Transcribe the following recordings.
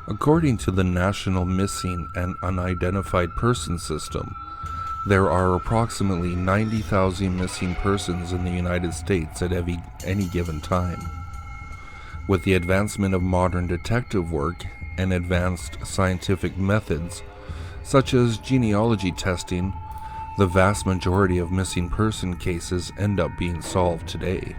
According to the National Missing and Unidentified Persons System, there are approximately 90,000 missing persons in the United States at any given time. With the advancement of modern detective work and advanced scientific methods, such as genealogy testing, the vast majority of missing person cases end up being solved today.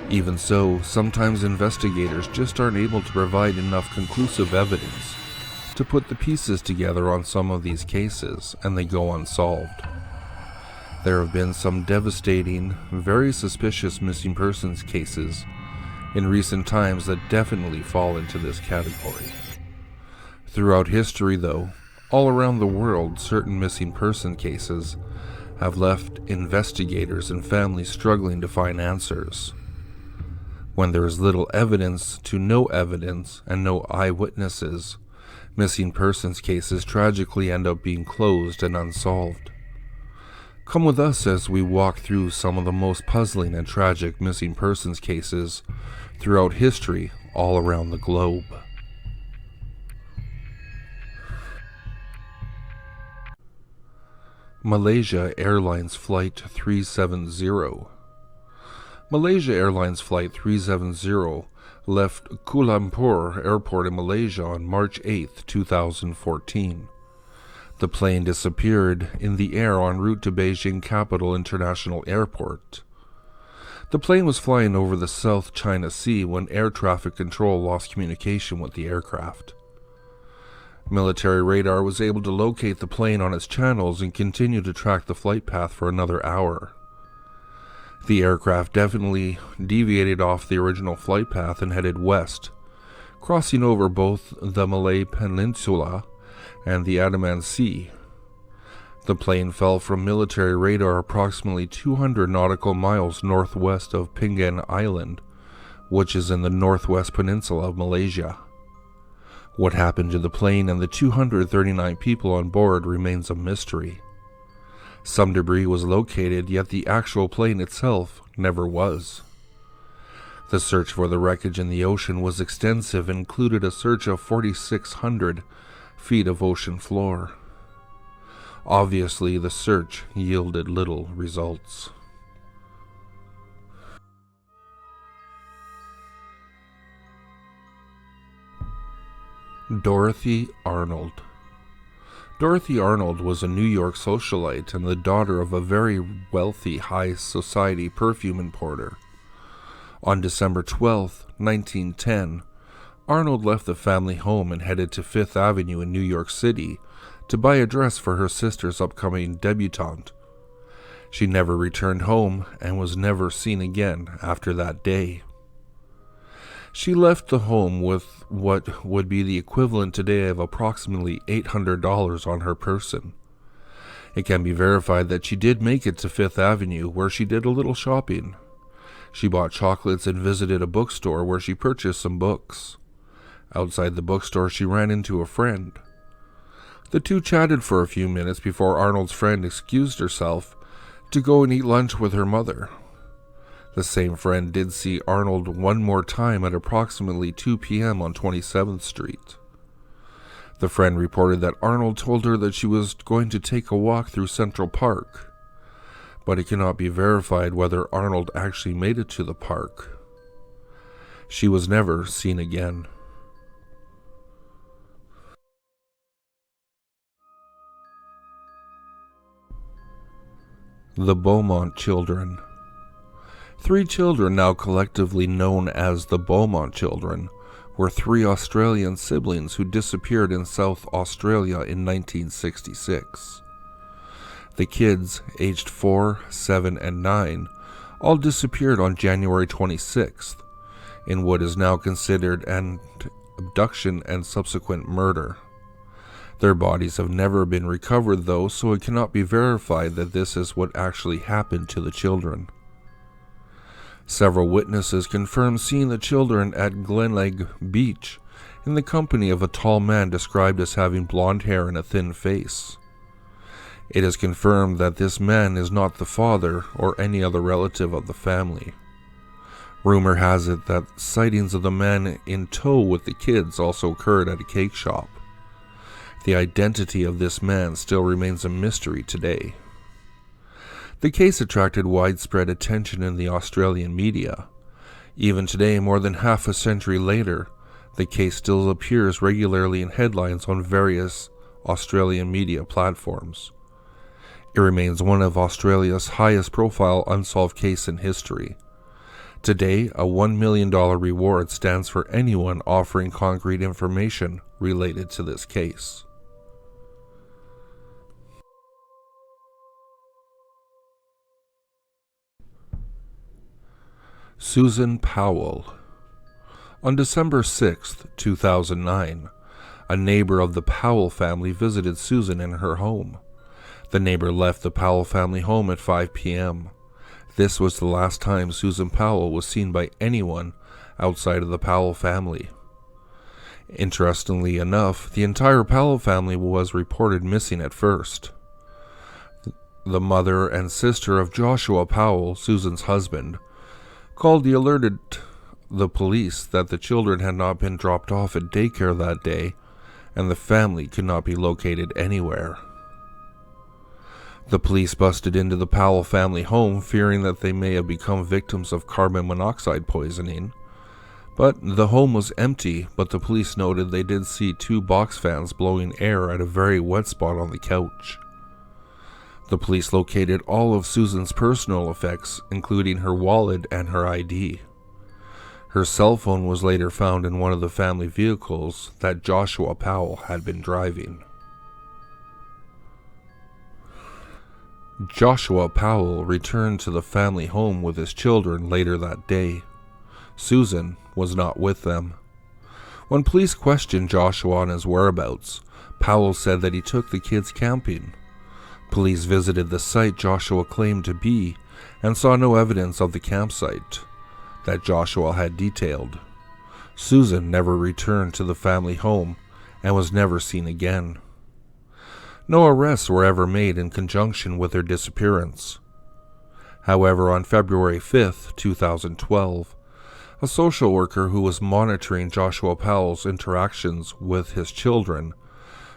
Even so, sometimes investigators just aren't able to provide enough conclusive evidence to put the pieces together on some of these cases, and they go unsolved. There have been some devastating, very suspicious missing persons cases in recent times that definitely fall into this category. Throughout history, though, all around the world, certain missing person cases have left investigators and families struggling to find answers. When there is little evidence to no evidence and no eyewitnesses, missing persons cases tragically end up being closed and unsolved. Come with us as we walk through some of the most puzzling and tragic missing persons cases throughout history all around the globe. Malaysia Airlines Flight 370. Malaysia Airlines Flight 370 left Kuala Lumpur Airport in Malaysia on March 8, 2014. The plane disappeared in the air en route to Beijing Capital International Airport. The plane was flying over the South China Sea when air traffic control lost communication with the aircraft. Military radar was able to locate the plane on its channels and continue to track the flight path for another hour. The aircraft definitely deviated off the original flight path and headed west, crossing over both the Malay Peninsula and the Andaman Sea. The plane fell from military radar approximately 200 nautical miles northwest of Penang Island, which is in the northwest peninsula of Malaysia. What happened to the plane and the 239 people on board remains a mystery. Some debris was located, yet the actual plane itself never was. The search for the wreckage in the ocean was extensive and included a search of 4,600 feet of ocean floor. Obviously, the search yielded little results. Dorothy Arnold. Dorothy Arnold was a New York socialite and the daughter of a very wealthy high society perfume importer. On December 12, 1910, Arnold left the family home and headed to Fifth Avenue in New York City to buy a dress for her sister's upcoming debutante. She never returned home and was never seen again after that day. She left the home with what would be the equivalent today of approximately $800 on her person. It can be verified that she did make it to Fifth Avenue, where she did a little shopping. She bought chocolates and visited a bookstore where she purchased some books. Outside the bookstore, she ran into a friend. The two chatted for a few minutes before Arnold's friend excused herself to go and eat lunch with her mother. The same friend did see Arnold one more time at approximately 2 p.m. on 27th Street. The friend reported that Arnold told her that she was going to take a walk through Central Park, but it cannot be verified whether Arnold actually made it to the park. She was never seen again. The Beaumont Children. 3 children, now collectively known as the Beaumont Children, were 3 Australian siblings who disappeared in South Australia in 1966. The kids, aged 4, 7, and 9, all disappeared on January 26th, in what is now considered an abduction and subsequent murder. Their bodies have never been recovered though, so it cannot be verified that this is what actually happened to the children. Several witnesses confirmed seeing the children at Glenlegg Beach in the company of a tall man described as having blonde hair and a thin face. It is confirmed that this man is not the father or any other relative of the family. Rumor has it that sightings of the man in tow with the kids also occurred at a cake shop. The identity of this man still remains a mystery today. The case attracted widespread attention in the Australian media. Even today, more than half a century later, the case still appears regularly in headlines on various Australian media platforms. It remains one of Australia's highest profile unsolved cases in history. Today, a $1 million reward stands for anyone offering concrete information related to this case. Susan Powell. On December 6, 2009, a neighbor of the Powell family visited Susan in her home. The neighbor left the Powell family home at 5 p.m. This was the last time Susan Powell was seen by anyone outside of the Powell family. Interestingly enough, the entire Powell family was reported missing at first. The mother and sister of Joshua Powell, Susan's husband, called the police that the children had not been dropped off at daycare that day, and the family could not be located anywhere. The police busted into the Powell family home, fearing that they may have become victims of carbon monoxide poisoning. But the home was empty, but the police noted they did see 2 box fans blowing air at a very wet spot on the couch. The police located all of Susan's personal effects, including her wallet and her ID. Her cell phone was later found in one of the family vehicles that Joshua Powell had been driving. Joshua Powell returned to the family home with his children later that day. Susan was not with them. When police questioned Joshua on his whereabouts, Powell said that he took the kids camping. Police visited the site Joshua claimed to be and saw no evidence of the campsite that Joshua had detailed. Susan never returned to the family home and was never seen again. No arrests were ever made in conjunction with her disappearance. However, on February 5, 2012, a social worker who was monitoring Joshua Powell's interactions with his children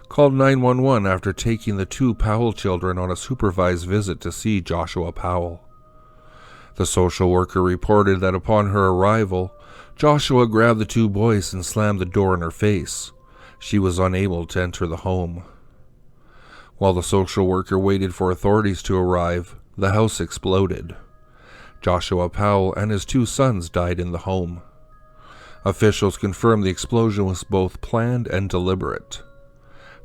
called 911 after taking the 2 Powell children on a supervised visit to see Joshua Powell. The social worker reported that upon her arrival, Joshua grabbed the 2 boys and slammed the door in her face. She was unable to enter the home. While the social worker waited for authorities to arrive, the house exploded. Joshua Powell and his 2 sons died in the home. Officials confirmed the explosion was both planned and deliberate.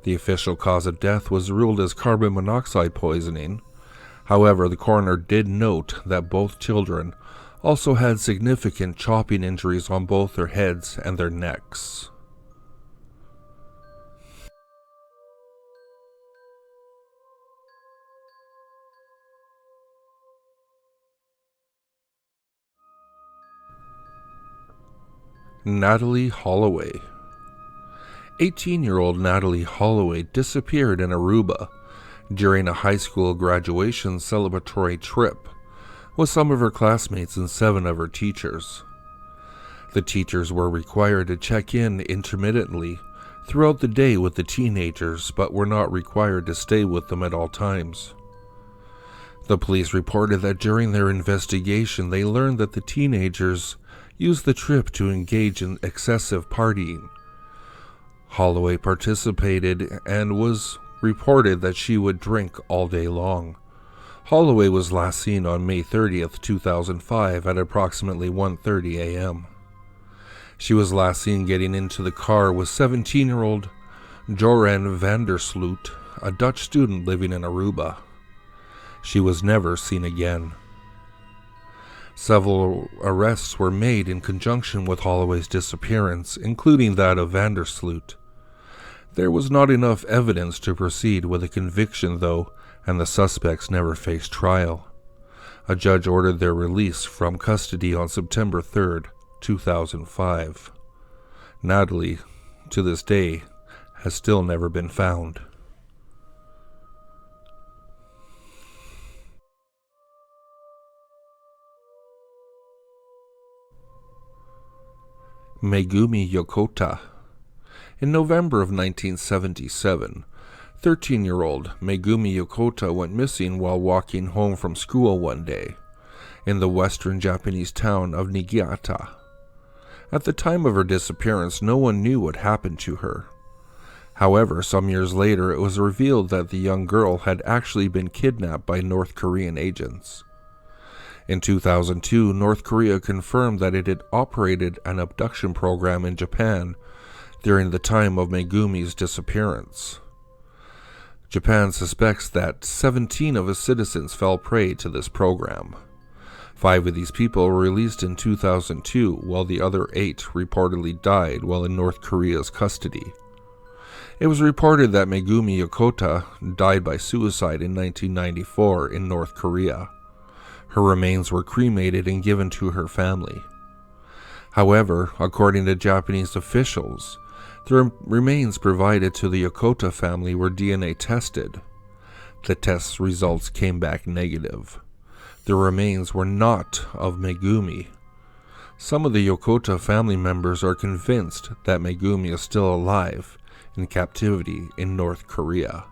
The official cause of death was ruled as carbon monoxide poisoning. However, the coroner did note that both children also had significant chopping injuries on both their heads and their necks. Natalie Holloway. 18-year-old Natalie Holloway disappeared in Aruba during a high school graduation celebratory trip with some of her classmates and 7 of her teachers. The teachers were required to check in intermittently throughout the day with the teenagers, but were not required to stay with them at all times. The police reported that during their investigation they learned that the teenagers used the trip to engage in excessive partying. Holloway participated and was reported that she would drink all day long. Holloway was last seen on May 30th, 2005 at approximately 1:30 a.m. She was last seen getting into the car with 17-year-old Joran van der Sloot, a Dutch student living in Aruba. She was never seen again. Several arrests were made in conjunction with Holloway's disappearance, including that of van der Sloot. There was not enough evidence to proceed with a conviction, though, and the suspects never faced trial. A judge ordered their release from custody on September 3rd, 2005. Natalie, to this day, has still never been found. Megumi Yokota. In November of 1977, 13-year-old Megumi Yokota went missing while walking home from school one day in the western Japanese town of Niigata. At the time of her disappearance, no one knew what happened to her. However, some years later, it was revealed that the young girl had actually been kidnapped by North Korean agents. In 2002, North Korea confirmed that it had operated an abduction program in Japan during the time of Megumi's disappearance. Japan suspects that 17 of its citizens fell prey to this program. 5 of these people were released in 2002, while the other 8 reportedly died while in North Korea's custody. It was reported that Megumi Yokota died by suicide in 1994 in North Korea. Her remains were cremated and given to her family. However, according to Japanese officials, the remains provided to the Yokota family were DNA tested. The test results came back negative. The remains were not of Megumi. Some of the Yokota family members are convinced that Megumi is still alive in captivity in North Korea.